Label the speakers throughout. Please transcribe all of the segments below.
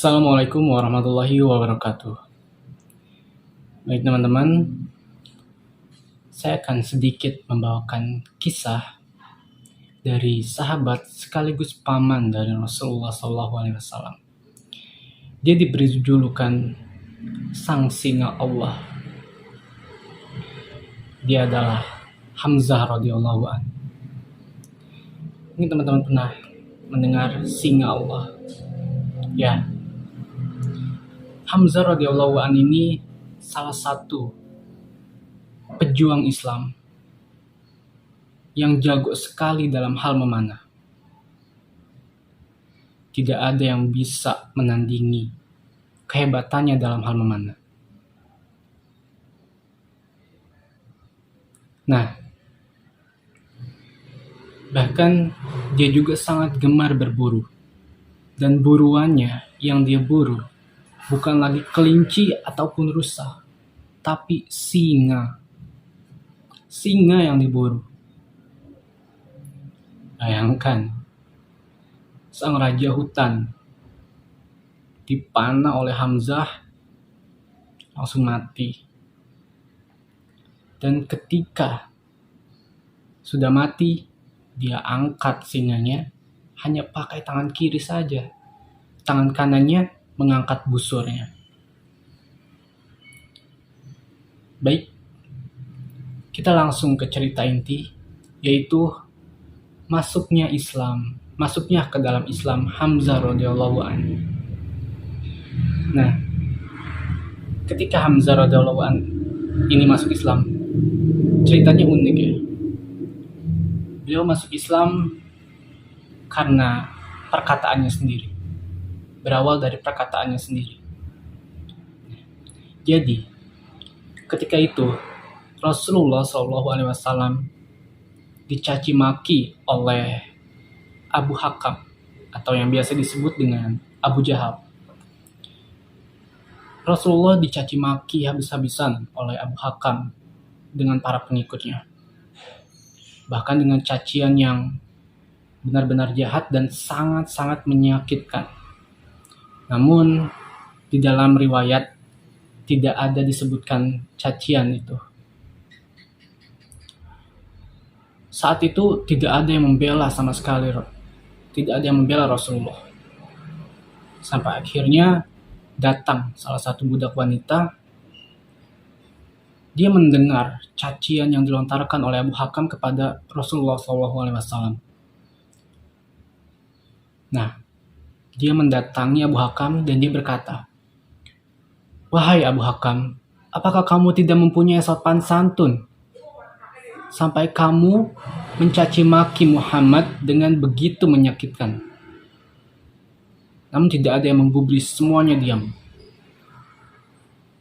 Speaker 1: Assalamualaikum warahmatullahi wabarakatuh. Baik teman-teman, saya akan sedikit membawakan kisah dari sahabat sekaligus paman dari Rasulullah SAW. Dia diberi julukan Sang Singa Allah. Dia adalah Hamzah radhiyallahu an. Ini teman-teman pernah mendengar singa Allah? Ya, Hamzah radhiyallahu an ini salah satu pejuang Islam yang jago sekali dalam hal memanah. Tidak ada yang bisa menandingi kehebatannya dalam hal memanah. Nah, bahkan dia juga sangat gemar berburu. Dan buruannya yang dia buru bukan lagi kelinci ataupun rusa, tapi singa. Singa yang diburu. Bayangkan, sang raja hutan dipanah oleh Hamzah, langsung mati. Dan ketika sudah mati, dia angkat singanya hanya pakai tangan kiri saja. Tangan kanannya mengangkat busurnya. Baik, kita langsung ke cerita inti, yaitu masuknya ke dalam Islam Hamzah radhiyallahu anhu. Nah, ketika Hamzah radhiyallahu anhu ini masuk Islam, ceritanya unik ya. Beliau masuk Islam karena perkataannya sendiri. Berawal dari perkataannya sendiri. Jadi, ketika itu Rasulullah SAW dicaci maki oleh Abu Hakam atau yang biasa disebut dengan Abu Jahal. Rasulullah dicaci maki habis-habisan oleh Abu Hakam dengan para pengikutnya. Bahkan dengan cacian yang benar-benar jahat dan sangat-sangat menyakitkan. Namun di dalam riwayat tidak ada disebutkan cacian itu. Saat itu tidak ada yang membela sama sekali. Tidak ada yang membela Rasulullah. Sampai akhirnya datang salah satu budak wanita. Dia mendengar cacian yang dilontarkan oleh Abu Hakam kepada Rasulullah SAW. Nah, dia mendatangi Abu Hakam dan dia berkata, "Wahai Abu Hakam, apakah kamu tidak mempunyai sopan santun? Sampai kamu mencaci maki Muhammad dengan begitu menyakitkan." Namun tidak ada yang menggubris, semuanya diam.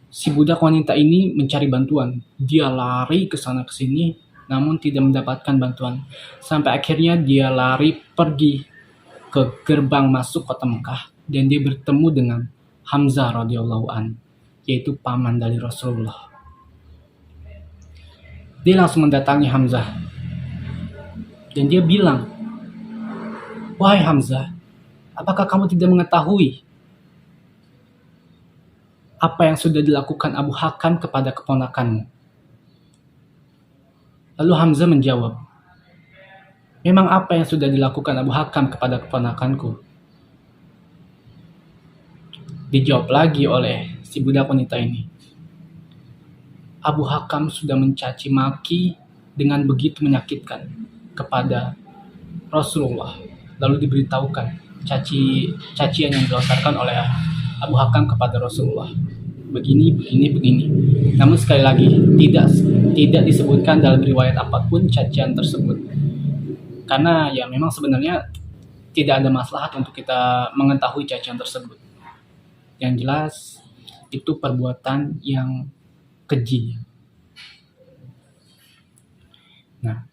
Speaker 1: Si budak wanita ini mencari bantuan. Dia lari ke sana ke sini, namun tidak mendapatkan bantuan. Sampai akhirnya dia lari pergi ke gerbang masuk kota Mekah dan dia bertemu dengan Hamzah radhiyallahu an, yaitu paman dari Rasulullah. Dia langsung mendatangi Hamzah dan dia bilang, "Wahai Hamzah, apakah kamu tidak mengetahui apa yang sudah dilakukan Abu Hakam kepada keponakanmu?" Lalu Hamzah menjawab, "Memang apa yang sudah dilakukan Abu Hakam kepada keponakanku?" Dijawab lagi oleh si budak wanita ini, "Abu Hakam sudah mencaci maki dengan begitu menyakitkan kepada Rasulullah." Lalu diberitahukan cacian yang dilontarkan oleh Abu Hakam kepada Rasulullah. Begini. Namun sekali lagi tidak disebutkan dalam riwayat apapun cacian tersebut. Karena ya memang sebenarnya tidak ada maslahat untuk kita mengetahui cacian tersebut. Yang jelas itu perbuatan yang keji. Nah,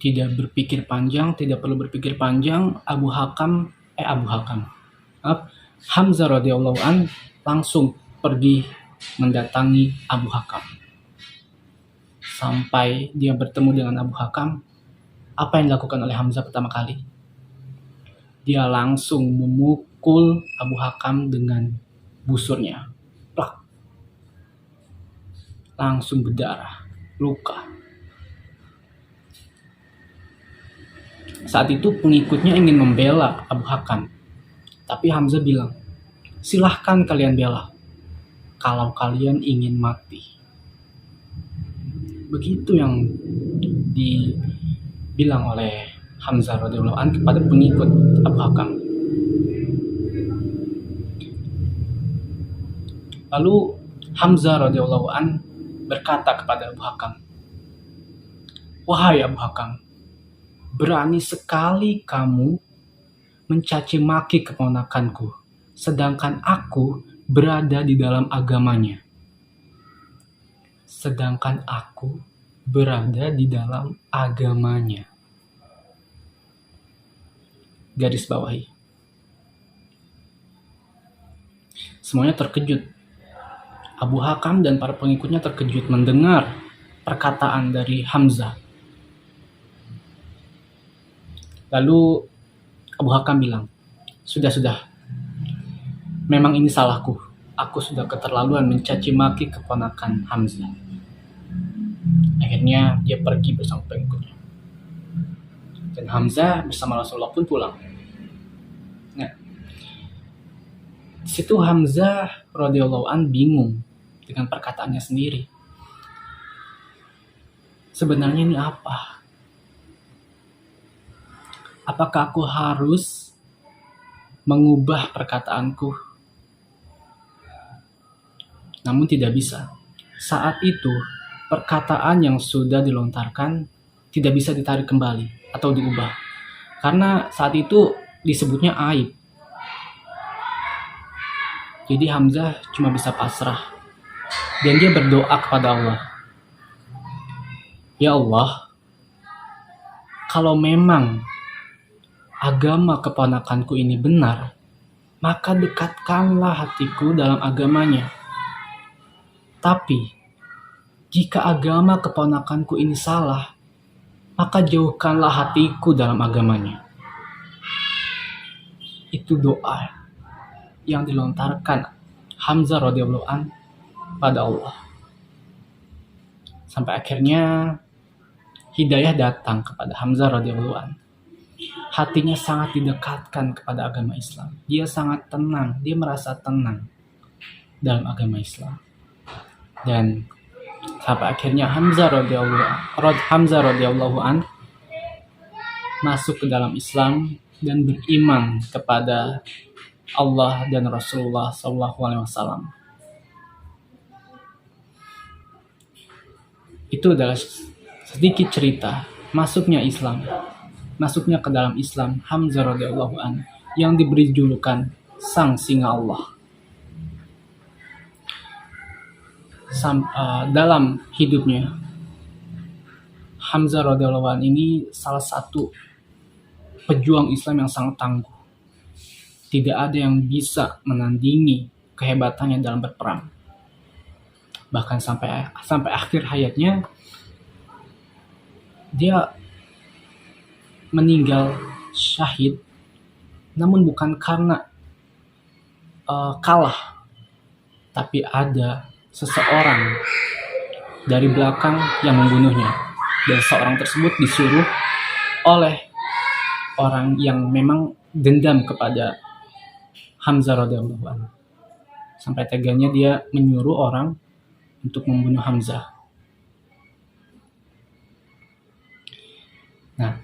Speaker 1: tidak perlu berpikir panjang, Hamzah radhiyallahu an langsung pergi mendatangi Abu Hakam. Sampai dia bertemu dengan Abu Hakam, apa yang dilakukan oleh Hamzah pertama kali? Dia langsung memukul Abu Hakam dengan busurnya. Plak. Langsung berdarah, luka. Saat itu pengikutnya ingin membela Abu Hakam, tapi Hamzah bilang, silahkan kalian bela, kalau kalian ingin mati. Begitu yang dibilang oleh Hamzah radhiyallahu anhu kepada pengikut Abu Hakam. Lalu Hamzah radhiyallahu anhu berkata kepada Abu Hakam, wahai Abu Hakam, berani sekali kamu mencaci maki keponakanku, sedangkan aku berada di dalam agamanya. Sedangkan aku berada di dalam agamanya. Garis bawahi. Semuanya terkejut. Abu Hakam dan para pengikutnya terkejut mendengar perkataan dari Hamzah. Lalu Abu Hakam bilang, sudah. Memang ini salahku. Aku sudah keterlaluan mencaci maki keponakan Hamzah. Akhirnya dia pergi bersama pengikutnya. Dan Hamzah bersama Rasulullah pun pulang. Nah, di situ Hamzah radhiyallahu an bingung dengan perkataannya sendiri. Sebenarnya ini apa? Apakah aku harus mengubah perkataanku? Namun tidak bisa. Saat itu, perkataan yang sudah dilontarkan tidak bisa ditarik kembali atau diubah. Karena saat itu disebutnya aib. Jadi Hamzah cuma bisa pasrah. Dan dia berdoa kepada Allah. Ya Allah, kalau memang agama keponakanku ini benar, maka dekatkanlah hatiku dalam agamanya. Tapi, jika agama keponakanku ini salah, maka jauhkanlah hatiku dalam agamanya. Itu doa yang dilontarkan Hamzah radhiyallahu an pada Allah. Sampai akhirnya hidayah datang kepada Hamzah radhiyallahu an. Hatinya sangat didekatkan kepada agama Islam. Dia sangat tenang, dia merasa tenang dalam agama Islam. Dan sampai akhirnya Hamzah radhiyallahu an masuk ke dalam Islam dan beriman kepada Allah dan Rasulullah SAW. Itu adalah sedikit cerita masuknya ke dalam Islam Hamzah radhiyallahu an yang diberi julukan Sang Singa Allah. Dalam hidupnya Hamzah radhiyallahu an ini salah satu pejuang Islam yang sangat tangguh. Tidak ada yang bisa menandingi kehebatannya dalam berperang. Bahkan sampai akhir hayatnya dia meninggal syahid, namun bukan karena kalah, tapi ada seseorang dari belakang yang membunuhnya, dan seorang tersebut disuruh oleh orang yang memang dendam kepada Hamzah radhiyallahu anhu. Sampai teganya dia menyuruh orang untuk membunuh Hamzah. Nah,